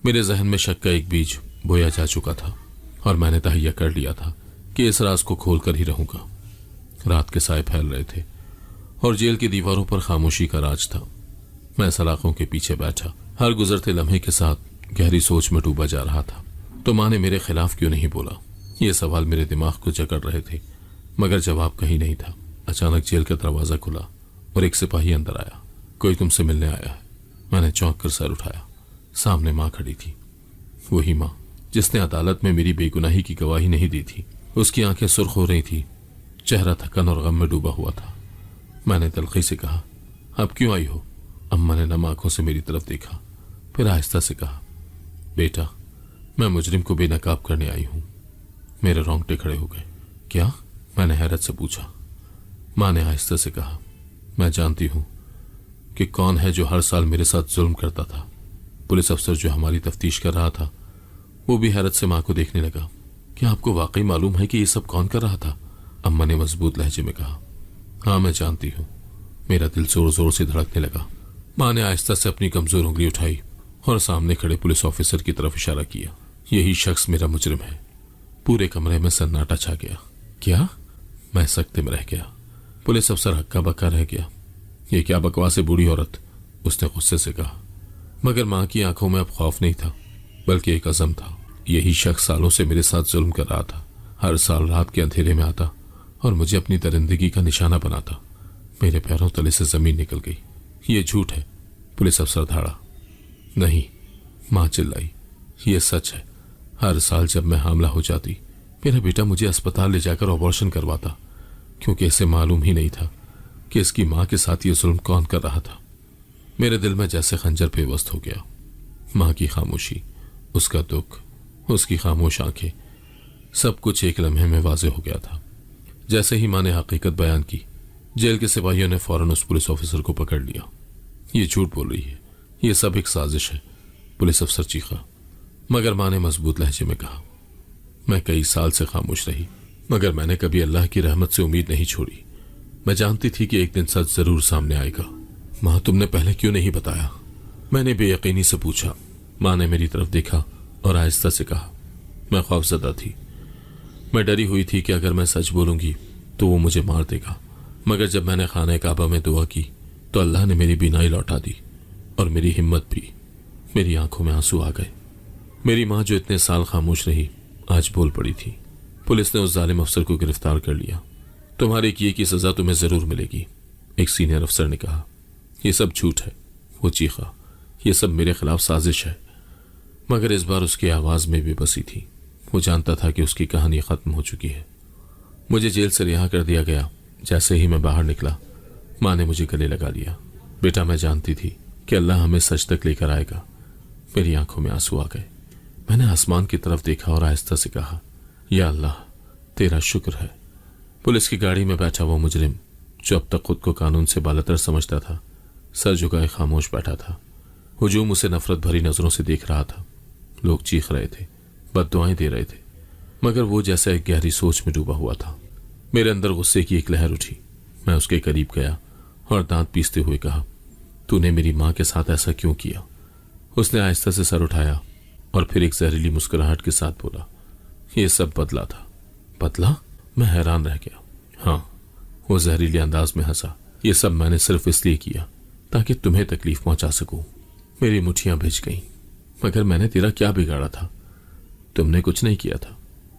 میرے ذہن میں شک کا ایک بیج بویا جا چکا تھا، اور میں نے تہیہ کر لیا تھا کہ اس راز کو کھول کر ہی رہوں گا۔ رات کے سائے پھیل رہے تھے اور جیل کی دیواروں پر خاموشی کا راج تھا۔ میں سلاخوں کے پیچھے بیٹھا، ہر گزرتے لمحے کے ساتھ گہری سوچ میں ڈوبا جا رہا تھا۔ تو ماں نے میرے خلاف کیوں نہیں بولا؟ یہ سوال میرے دماغ کو جکڑ رہے تھے، مگر جواب کہیں نہیں تھا۔ اچانک جیل کا دروازہ کھلا اور ایک سپاہی اندر آیا۔ کوئی تم سے ملنے آیا ہے؟ میں نے چونک کر سر اٹھایا۔ سامنے ماں کھڑی تھی، وہی ماں جس نے عدالت میں میری بے گناہی کی گواہی نہیں دی تھی۔ اس کی آنکھیں سرخ ہو رہی تھی، چہرہ تھکن اور غم میں ڈوبا ہوا تھا۔ میں نے تلخی سے کہا، اب کیوں آئی ہو؟ اماں نے نم آنکھوں سے میری طرف دیکھا، پھر آہستہ سے کہا، بیٹا، میں مجرم کو بے نقاب کرنے آئی ہوں۔ میرے رونگٹے کھڑے ہو گئے۔ کیا؟ میں نے حیرت سے پوچھا۔ ماں نے آہستہ سے کہا، میں جانتی ہوں کہ کون ہے جو ہر سال میرے ساتھ ظلم کرتا تھا۔ پولیس افسر جو ہماری تفتیش کر رہا تھا وہ بھی حیرت سے ماں کو دیکھنے لگا۔ کیا آپ کو واقعی معلوم ہے کہ یہ سب کون کر رہا تھا؟ اماں نے مضبوط لہجے میں کہا۔ ہاں، میں جانتی ہوں۔ میرا دل زور زور سے دھڑکنے لگا۔ ماں نے آہستہ سے اپنی کمزور انگلی اٹھائی اور سامنے کھڑے پولیس آفیسر کی طرف اشارہ کیا۔ یہی شخص میرا مجرم ہے۔ پورے کمرے میں سناٹا چھا گیا۔ کیا؟ میں سکتے میں رہ گیا۔ پولیس افسر ہکا بکا رہ گیا۔ یہ کیا بکواس ہے بوڑھی عورت، اس نے غصے سے کہا۔ مگر ماں کی آنکھوں میں اب خوف نہیں تھا، بلکہ ایک عزم تھا۔ یہی شخص سالوں سے میرے ساتھ ظلم کر رہا تھا، ہر سال رات کے اندھیرے میں آتا اور مجھے اپنی درندگی کا نشانہ بناتا۔ میرے پیروں تلے سے زمین نکل گئی۔ یہ جھوٹ ہے، پولیس افسر دھاڑا۔ نہیں، ماں چلائی، یہ سچ ہے۔ ہر سال جب میں حاملہ ہو جاتی میرا بیٹا مجھے اسپتال لے جا کر آپریشن کرواتا، کیونکہ اسے معلوم ہی نہیں تھا کہ اس کی ماں کے ساتھ یہ ظلم کون کر رہا تھا۔ میرے دل میں جیسے خنجر پیوست ہو گیا۔ ماں کی خاموشی، اس کا دکھ، اس کی خاموش آنکھیں، سب کچھ ایک لمحے میں واضح ہو گیا تھا۔ جیسے ہی ماں نے حقیقت بیان کی، جیل کے سپاہیوں نے فوراً اس پولیس آفیسر کو پکڑ لیا۔ یہ جھوٹ بول رہی ہے، یہ سب ایک سازش ہے، پولیس افسر چیخا۔ مگر ماں نے مضبوط لہجے میں کہا، میں کئی سال سے خاموش رہی، مگر میں نے کبھی اللہ کی رحمت سے امید نہیں چھوڑی۔ میں جانتی تھی کہ ایک دن سچ ضرور سامنے آئے گا۔ ماں، تم نے پہلے کیوں نہیں بتایا؟ میں نے بے یقینی سے پوچھا۔ ماں نے میری طرف دیکھا اور آہستہ سے کہا، میں خوفزدہ تھی۔ میں ڈری ہوئی تھی کہ اگر میں سچ بولوں گی تو وہ مجھے مار دے گا، مگر جب میں نے خانہ کعبہ میں دعا کی تو اللہ نے میری بینائی لوٹا دی اور میری ہمت بھی۔ میری آنکھوں میں آنسو آ گئے۔ میری ماں جو اتنے سال خاموش رہی آج بول پڑی تھی۔ پولیس نے اس ظالم افسر کو گرفتار کر لیا۔ تمہارے کیے کی سزا تمہیں ضرور ملے گی، ایک سینئر افسر نے کہا۔ یہ سب جھوٹ ہے، وہ چیخا، یہ سب میرے خلاف سازش ہے۔ مگر اس بار اس کی آواز میں بھی بسی تھی۔ وہ جانتا تھا کہ اس کی کہانی ختم ہو چکی ہے۔ مجھے جیل سے رہا کر دیا گیا۔ جیسے ہی میں باہر نکلا ماں نے مجھے گلے لگا لیا۔ بیٹا، میں جانتی تھی کہ اللہ ہمیں سچ تک لے کر آئے گا۔ میری آنکھوں میں آنسو آ گئے۔ میں نے آسمان کی طرف دیکھا اور آہستہ سے کہا، یا اللہ، تیرا شکر ہے۔ پولیس کی گاڑی میں بیٹھا وہ مجرم جو اب تک خود کو قانون سے بالاتر سمجھتا تھا، سر جھکائے خاموش بیٹھا تھا۔ ہجوم اسے نفرت بھری نظروں سے دیکھ رہا تھا۔ لوگ چیخ رہے تھے، بد دعائیں دے رہے تھے، مگر وہ جیسا ایک گہری سوچ میں ڈوبا ہوا تھا۔ میرے اندر غصے کی ایک لہر اٹھی۔ میں اس کے قریب گیا اور دانت پیستے ہوئے کہا، تو نے میری ماں کے ساتھ ایسا کیوں کیا؟ اس نے آہستہ سے سر اٹھایا اور پھر ایک زہریلی مسکراہٹ کے ساتھ بولا، یہ سب بدلہ تھا۔ بدلہ؟ میں حیران رہ گیا۔ ہاں، وہ زہریلے انداز میں ہنسا، یہ سب میں نے صرف اس لیے کیا تاکہ تمہیں تکلیف پہنچا سکوں۔ میری مٹھیاں بھیج گئیں۔ مگر میں نے تیرا کیا بگاڑا تھا؟ تم نے کچھ نہیں کیا تھا،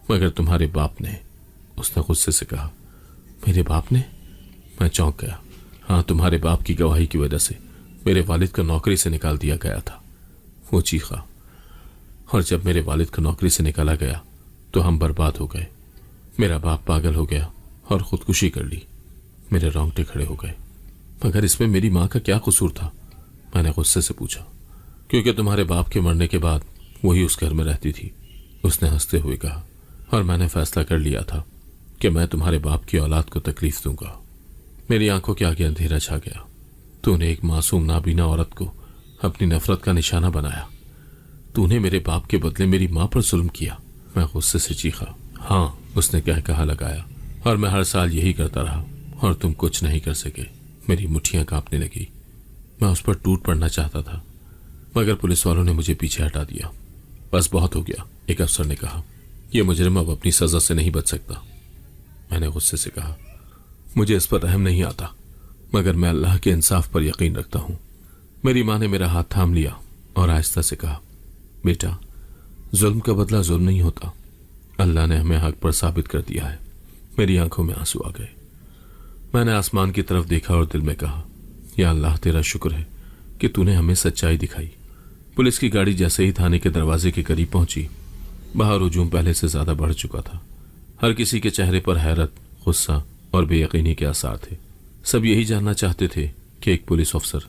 مگر تمہارے باپ نے، اس نے غصے سے کہا۔ میرے باپ نے؟ میں چونک گیا۔ ہاں، تمہارے باپ کی گواہی کی وجہ سے میرے والد کو نوکری سے نکال دیا گیا تھا۔ وہ چیخا، اور جب میرے والد کو نوکری سے نکالا گیا تو ہم برباد ہو گئے۔ میرا باپ پاگل ہو گیا اور خودکشی کر لی۔ میرے رونگٹے کھڑے ہو گئے۔ مگر اس میں میری ماں کا کیا قصور تھا؟ میں نے غصے سے پوچھا۔ کیونکہ تمہارے باپ کے مرنے کے بعد وہی اس گھر میں رہتی تھی، اس نے ہنستے ہوئے کہا، اور میں نے فیصلہ کر لیا تھا کہ میں تمہارے باپ کی اولاد کو تکلیف دوں گا۔ میری آنکھوں کے آگے اندھیرا چھا گیا۔ تو نے ایک معصوم نابینا عورت کو اپنی نفرت کا نشانہ بنایا۔ تو نے میرے باپ کے بدلے میری ماں پر ظلم کیا۔ میں غصے سے چیخا۔ ہاں، اس نے کہا لگایا، اور میں ہر سال یہی کرتا رہا اور تم کچھ نہیں کر سکے۔ میری مٹھیاں کانپنے لگی۔ میں اس پر ٹوٹ پڑنا چاہتا تھا، مگر پولیس والوں نے مجھے پیچھے ہٹا دیا۔ بس بہت ہو گیا، ایک افسر نے کہا، یہ مجرم اب اپنی سزا سے نہیں بچ سکتا۔ میں نے غصے سے کہا، مجھے اس پر رحم نہیں آتا، مگر میں اللہ کے انصاف پر یقین رکھتا ہوں۔ میری ماں نے میرا ہاتھ تھام لیا اور آہستہ سے کہا، بیٹا، ظلم کا بدلہ ظلم نہیں ہوتا، اللہ نے ہمیں حق پر ثابت کر دیا ہے۔ میری آنکھوں میں آنسو آ گئے۔ میں نے آسمان کی طرف دیکھا اور دل میں کہا، یا اللہ، تیرا شکر ہے کہ تو نے ہمیں سچائی دکھائی۔ پولیس کی گاڑی جیسے ہی تھانے کے دروازے کے قریب پہنچی، باہر ہجوم پہلے سے زیادہ بڑھ چکا تھا۔ ہر کسی کے چہرے پر حیرت، غصہ اور بے یقینی کے آثار تھے۔ سب یہی جاننا چاہتے تھے کہ ایک پولیس افسر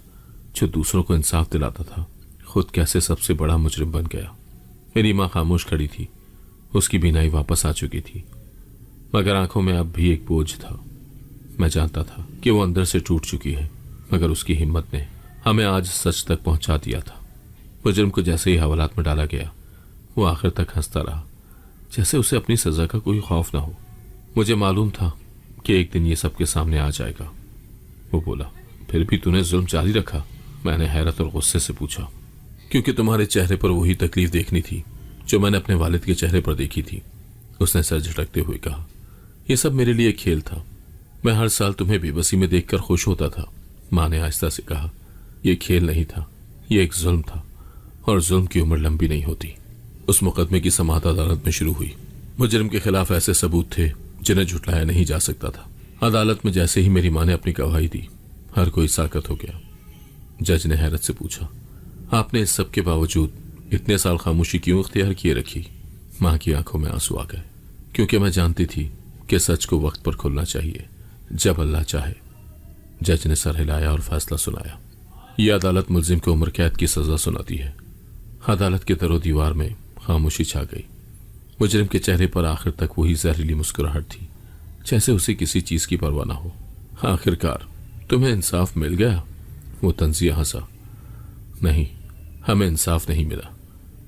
جو دوسروں کو انصاف دلاتا تھا، خود کیسے سب سے بڑا مجرم بن گیا۔ میری ماں خاموش کھڑی تھی، اس کی بینائی واپس آ چکی تھی، مگر آنکھوں میں اب بھی ایک بوجھ تھا۔ میں جانتا تھا کہ وہ اندر سے ٹوٹ چکی ہے، مگر اس کی ہمت نے ہمیں آج سچ تک پہنچا دیا تھا۔ مجرم کو جیسے ہی حوالات میں ڈالا گیا، وہ آخر تک ہنستا رہا، جیسے اسے اپنی سزا کا کوئی خوف نہ ہو۔ مجھے معلوم تھا کہ ایک دن یہ سب کے سامنے آ جائے گا۔ وہ بولا، پھر بھی تو نے ظلم جاری رکھا؟ میں نے حیرت اور غصے سے پوچھا۔ کیونکہ تمہارے چہرے پر وہی تکلیف دیکھنی تھی جو میں نے اپنے والد کے چہرے پر دیکھی تھی، اس نے سر جھٹکتے ہوئے کہا۔ یہ سب میرے لیے کھیل تھا، میں ہر سال تمہیں بے بسی میں دیکھ کر خوش ہوتا تھا۔ ماں نے آہستہ سے کہا، یہ کھیل نہیں تھا، یہ ایک ظلم تھا، اور ظلم کی عمر لمبی نہیں ہوتی۔ اس مقدمے کی سماعت عدالت میں شروع ہوئی۔ مجرم کے خلاف ایسے ثبوت تھے جنہیں جھٹلایا نہیں جا سکتا تھا۔ عدالت میں جیسے ہی میری ماں نے اپنی گواہی دی، ہر کوئی ساکت ہو گیا۔ جج نے حیرت سے پوچھا، آپ نے اس سب کے باوجود اتنے سال خاموشی کیوں اختیار کیے رکھی؟ ماں کی آنکھوں میں آنسو آ گئے، کیونکہ میں جانتی تھی کہ سچ کو وقت پر کھلنا چاہیے، جب اللہ چاہے۔ جج نے سر ہلایا اور فیصلہ سنایا۔ یہ عدالت ملزم کو عمر قید کی سزا سناتی ہے۔ عدالت کے در و دیوار میں خاموشی چھا گئی۔ مجرم کے چہرے پر آخر تک وہی زہریلی مسکراہٹ تھی، جیسے اسے کسی چیز کی پرواہ نہ ہو۔ آخرکار تمہیں انصاف مل گیا؟ وہ طنزیہ ہنسا۔ نہیں، ہمیں انصاف نہیں ملا،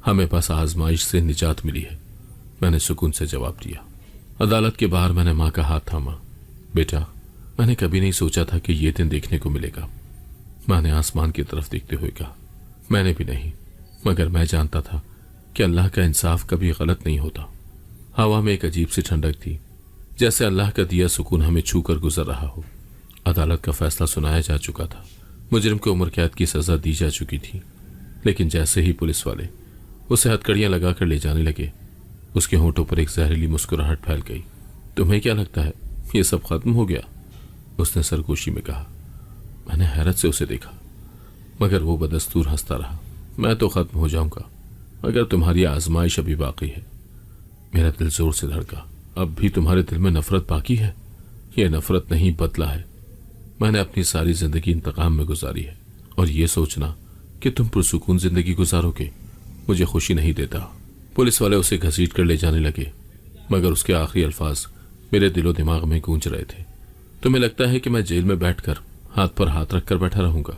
ہمیں بس آزمائش سے نجات ملی ہے، میں نے سکون سے جواب دیا۔ عدالت کے باہر میں نے ماں کا ہاتھ تھاما۔ بیٹا، میں نے کبھی نہیں سوچا تھا کہ یہ دن دیکھنے کو ملے گا۔ ماں نے آسمان کی طرف دیکھتے ہوئے کہا، میں نے بھی نہیں، مگر میں جانتا تھا کہ اللہ کا انصاف کبھی غلط نہیں ہوتا۔ ہوا میں ایک عجیب سی ٹھنڈک تھی، جیسے اللہ کا دیا سکون ہمیں چھو کر گزر رہا ہو۔ عدالت کا فیصلہ سنایا جا چکا تھا، مجرم کو عمر قید کی سزا دی جا چکی تھی، لیکن جیسے ہی پولیس والے اسے ہتھکڑیاں لگا کر لے جانے لگے، اس کے ہونٹوں پر ایک زہریلی مسکراہٹ پھیل گئی۔ تمہیں کیا لگتا ہے یہ سب ختم ہو گیا؟ اس نے سرگوشی میں کہا۔ میں نے حیرت سے اسے دیکھا، مگر وہ بدستور ہنستا رہا۔ میں تو ختم ہو جاؤں گا، مگر تمہاری آزمائش ابھی باقی ہے۔ میرا دل زور سے دھڑکا۔ اب بھی تمہارے دل میں نفرت باقی ہے؟ یہ نفرت نہیں، بدلہ ہے۔ میں نے اپنی ساری زندگی انتقام میں گزاری ہے، اور یہ سوچنا کہ تم پرسکون زندگی گزارو گے مجھے خوشی نہیں دیتا۔ پولیس والے اسے گھسیٹ کر لے جانے لگے، مگر اس کے آخری الفاظ میرے دل و دماغ میں گونج رہے تھے۔ تمہیں لگتا ہے کہ میں جیل میں بیٹھ کر ہاتھ پر ہاتھ رکھ کر بیٹھا رہوں گا؟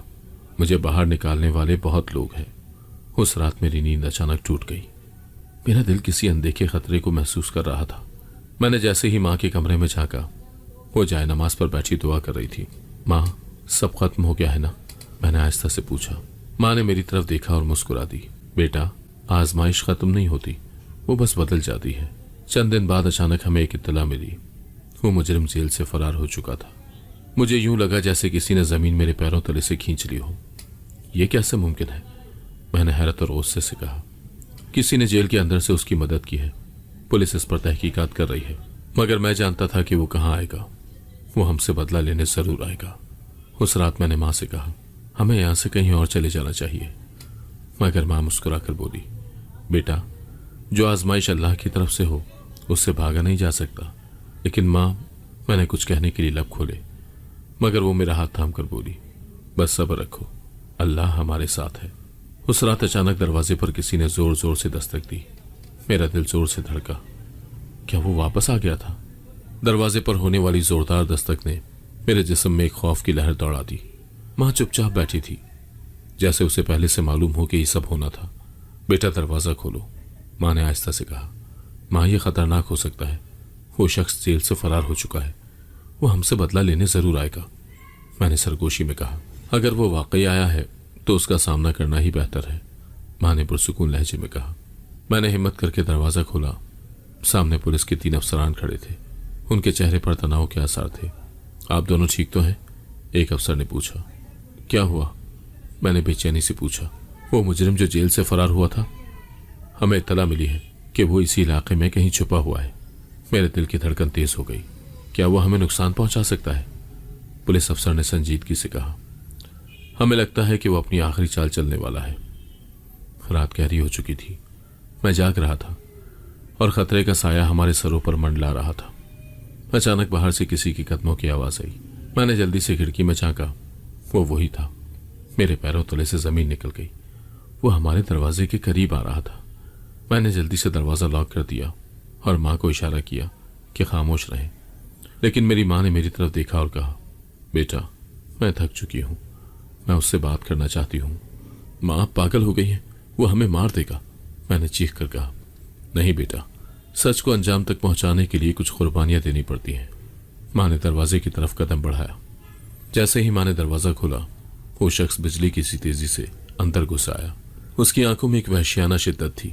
مجھے باہر نکالنے والے بہت لوگ ہیں۔ اس رات میری نیند اچانک ٹوٹ گئی۔ میرا دل کسی اندیکھے خطرے کو محسوس کر رہا تھا۔ میں نے جیسے ہی ماں کے کمرے میں جھانکا، وہ جائے نماز پر بیٹھی دعا کر رہی تھی۔ ماں، سب ختم ہو گیا ہے نا؟ میں نے آہستہ سے پوچھا۔ ماں نے میری طرف دیکھا اور مسکرا دی۔ بیٹا، آزمائش ختم نہیں ہوتی، وہ بس بدل جاتی ہے۔ چند دن بعد اچانک ہمیں ایک اطلاع ملی، وہ مجرم جیل سے فرار ہو چکا تھا۔ مجھے یوں لگا جیسے کسی نے زمین میرے پیروں تلے سے کھینچ لی ہو۔ یہ کیسے ممکن ہے؟ میں نے حیرت اور غصے سے کہا۔ کسی نے جیل کے اندر سے اس کی مدد کی ہے، پولیس اس پر تحقیقات کر رہی ہے، مگر میں جانتا تھا کہ وہ کہاں آئے گا، وہ ہم سے بدلہ لینے ضرور آئے گا۔ اس رات میں نے ماں سے کہا ہمیں یہاں سے کہیں اور چلے جانا چاہیے، مگر ماں مسکرا کر بولی، بیٹا، جو آزمائش اللہ کی طرف سے ہو اس سے بھاگا نہیں جا سکتا۔ لیکن ماں، میں نے کچھ کہنے کے لیے لب کھولے، مگر وہ میرا ہاتھ تھام کر بولی، بس صبر رکھو، اللہ ہمارے ساتھ ہے۔ اس رات اچانک دروازے پر کسی نے زور زور سے دستک دی۔ میرا دل زور سے دھڑکا۔ کیا وہ واپس آ گیا تھا؟ دروازے پر ہونے والی زوردار دستک نے میرے جسم میں ایک خوف کی لہر دوڑا دی۔ ماں چپ چاپ بیٹھی تھی، جیسے اسے پہلے سے معلوم ہو کہ یہ سب ہونا تھا۔ بیٹا، دروازہ کھولو، ماں نے آہستہ سے کہا۔ ماں، یہ خطرناک ہو سکتا ہے، وہ شخص جیل سے فرار ہو چکا ہے، وہ ہم سے بدلہ لینے ضرور آئے گا، میں نے سرگوشی میں کہا۔ اگر وہ واقعی آیا ہے تو اس کا سامنا کرنا ہی بہتر ہے، ماں نے پرسکون لہجے میں کہا۔ میں نے ہمت کر کے دروازہ کھولا۔ سامنے پولیس کے 3 افسران کھڑے تھے، ان کے چہرے پر تناؤ کے آثار تھے۔ آپ دونوں ٹھیک تو ہیں؟ ایک افسر نے پوچھا۔ کیا ہوا؟ میں نے بے چینی سے پوچھا۔ وہ مجرم جو جیل سے فرار ہوا تھا، ہمیں اطلاع ملی ہے کہ وہ اسی علاقے میں کہیں چھپا ہوا ہے۔ میرے دل کی دھڑکن تیز ہو گئی۔ کیا وہ ہمیں نقصان پہنچا سکتا ہے؟ پولیس افسر نے سنجیدگی سے کہا۔ ہمیں لگتا ہے کہ وہ اپنی آخری چال چلنے والا ہے۔ رات گہری ہو چکی تھی، میں جاگ رہا تھا اور خطرے کا سایہ ہمارے سروں پر منڈلا رہا تھا۔ اچانک باہر سے کسی کی قدموں کی آواز آئی۔ میں نے جلدی سے کھڑکی میں جھانکا، وہ وہی تھا۔ میرے پیروں تلے سے زمین نکل گئی، وہ ہمارے دروازے کے قریب آ رہا تھا۔ میں نے جلدی سے دروازہ لاک کر دیا اور ماں کو اشارہ کیا کہ خاموش رہیں، لیکن میری ماں نے میری طرف دیکھا اور کہا، بیٹا، میں تھک چکی ہوں، میں اس سے بات کرنا چاہتی ہوں۔ ماں، آپ پاگل ہو گئی ہیں، وہ ہمیں مار دے گا، میں نے چیخ کر کہا۔ نہیں بیٹا، سچ کو انجام تک پہنچانے کے لیے کچھ قربانیاں دینی پڑتی ہیں۔ ماں نے دروازے کی طرف قدم بڑھایا۔ جیسے ہی ماں نے دروازہ کھولا، وہ شخص بجلی کی سی تیزی سے اندر گھس آیا۔ اس کی آنکھوں میں ایک وحشیانہ شدت تھی،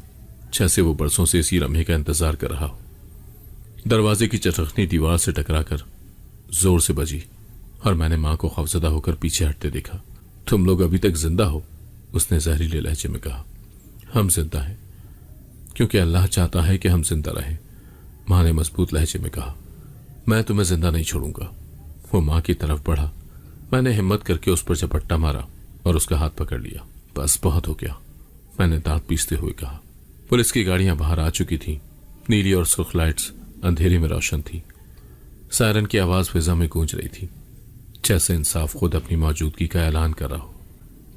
جیسے وہ برسوں سے اسی لمحے کا انتظار کر رہا ہو۔ دروازے کی چٹخنی دیوار سے ٹکرا کر زور سے بجی اور میں نے ماں کو خوفزدہ ہو کر پیچھے ہٹتے دیکھا۔ تم لوگ ابھی تک زندہ ہو؟ اس نے زہریلے لہجے میں کہا۔ ہم زندہ ہیں کیونکہ اللہ چاہتا ہے کہ ہم زندہ رہیں، ماں نے مضبوط لہجے میں کہا۔ میں تمہیں زندہ نہیں چھوڑوں گا۔ وہ ماں کی طرف بڑھا۔ میں نے ہمت کر کے اس پر جھپٹا مارا اور اس کا ہاتھ پکڑ لیا۔ بس بہت ہو گیا، میں نے دانت پیستے ہوئے کہا۔ پولیس کی گاڑیاں باہر آ چکی تھیں، نیلی اور سرخ لائٹس اندھیرے میں روشن تھی۔ سائرن کی آواز فضا میں گونج رہی تھی، جیسے انصاف خود اپنی موجودگی کا اعلان کر رہا ہو۔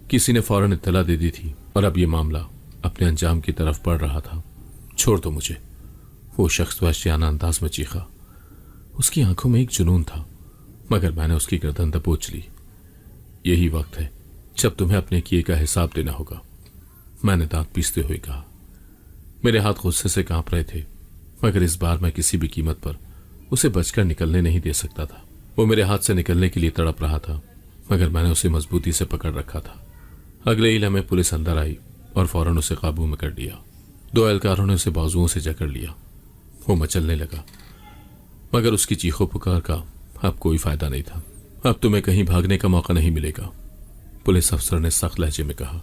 کسی نے فوراً اطلاع دے دی تھی اور اب یہ معاملہ اپنے انجام کی طرف بڑھ رہا تھا۔ چھوڑ دو مجھے، وہ شخص وحشیانہ انداز میں چیخا۔ اس کی آنکھوں میں ایک جنون تھا، مگر میں نے اس کی گردن دبوچ لی۔ یہی وقت ہے جب تمہیں اپنے کیے کا حساب دینا ہوگا، میں نے دانت پیستے ہوئے کہا۔ میرے ہاتھ غصے سے کانپ رہے تھے، مگر اس بار میں کسی بھی قیمت پر اسے بچ کر نکلنے نہیں دے سکتا تھا۔ وہ میرے ہاتھ سے نکلنے کے لیے تڑپ رہا تھا، مگر میں نے اسے مضبوطی سے پکڑ رکھا تھا۔ اگلے ہی لمحے پولیس اندر آئی اور فوراً اسے قابو میں کر لیا۔ 2 اہلکاروں نے اسے بازوؤں سے جکڑ لیا۔ وہ مچلنے لگا، مگر اس کی چیخو پکار کا اب کوئی فائدہ نہیں تھا۔ اب تمہیں کہیں بھاگنے کا موقع نہیں ملے گا، پولیس افسر نے سخت لہجے میں کہا۔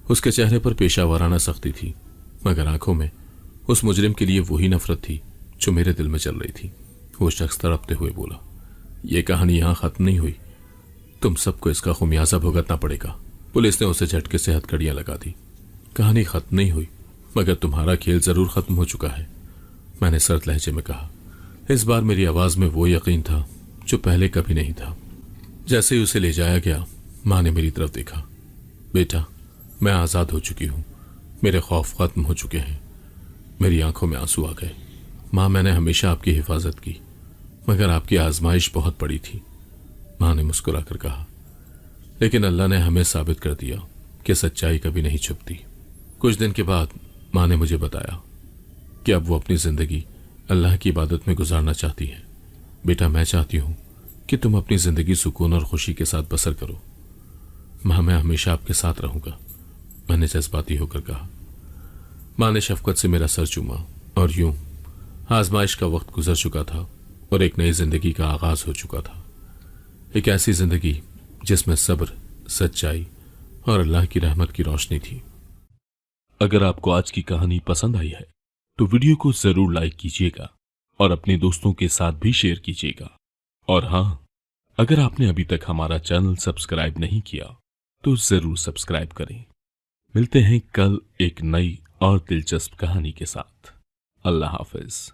اس کے چہرے پر پیشہ ورانہ سختی تھی، مگر آنکھوں میں اس مجرم کے لیے وہی نفرت تھی جو میرے دل میں چل رہی تھی۔ وہ شخص تڑپتے ہوئے بولا، یہ کہانی یہاں ختم نہیں ہوئی، تم سب کو اس کا خمیازہ بھگتنا پڑے گا۔ پولیس نے اسے جھٹکے سے ہتھکڑیاں لگا دی۔ کہانی ختم نہیں ہوئی، مگر تمہارا کھیل ضرور ختم ہو چکا ہے، میں نے سرد لہجے میں کہا۔ اس بار میری آواز میں وہ یقین تھا جو پہلے کبھی نہیں تھا۔ جیسے ہی اسے لے جایا گیا، ماں نے میری طرف دیکھا۔ بیٹا، میں آزاد ہو چکی ہوں، میرے خوف ختم ہو چکے ہیں۔ میری آنکھوں میں آنسو آ گئے۔ ماں، میں نے ہمیشہ آپ کی حفاظت کی، مگر آپ کی آزمائش بہت بڑی تھی، ماں نے مسکرا کر کہا۔ لیکن اللہ نے ہمیں ثابت کر دیا کہ سچائی کبھی نہیں چھپتی۔ کچھ دن کے بعد ماں نے مجھے بتایا کہ اب وہ اپنی زندگی اللہ کی عبادت میں گزارنا چاہتی ہے۔ بیٹا میں چاہتی ہوں کہ تم اپنی زندگی سکون اور خوشی کے ساتھ بسر کرو۔ ماں میں ہمیشہ آپ کے ساتھ رہوں گا، میں نے جذباتی ہو کر کہا۔ ماں نے شفقت سے میرا سر چوما اور یوں آزمائش کا وقت گزر چکا تھا اور ایک نئی زندگی کا آغاز ہو چکا تھا، ایک ایسی زندگی جس میں صبر، سچائی اور اللہ کی رحمت کی روشنی تھی۔ اگر آپ کو آج کی کہانی پسند آئی ہے تو ویڈیو کو ضرور لائک کیجیے گا اور اپنے دوستوں کے ساتھ بھی شیئر کیجیے گا، اور ہاں، اگر آپ نے ابھی تک ہمارا چینل سبسکرائب نہیں کیا تو ضرور سبسکرائب کریں۔ ملتے ہیں کل ایک نئی اور دلچسپ کہانی کے ساتھ۔ اللہ حافظ۔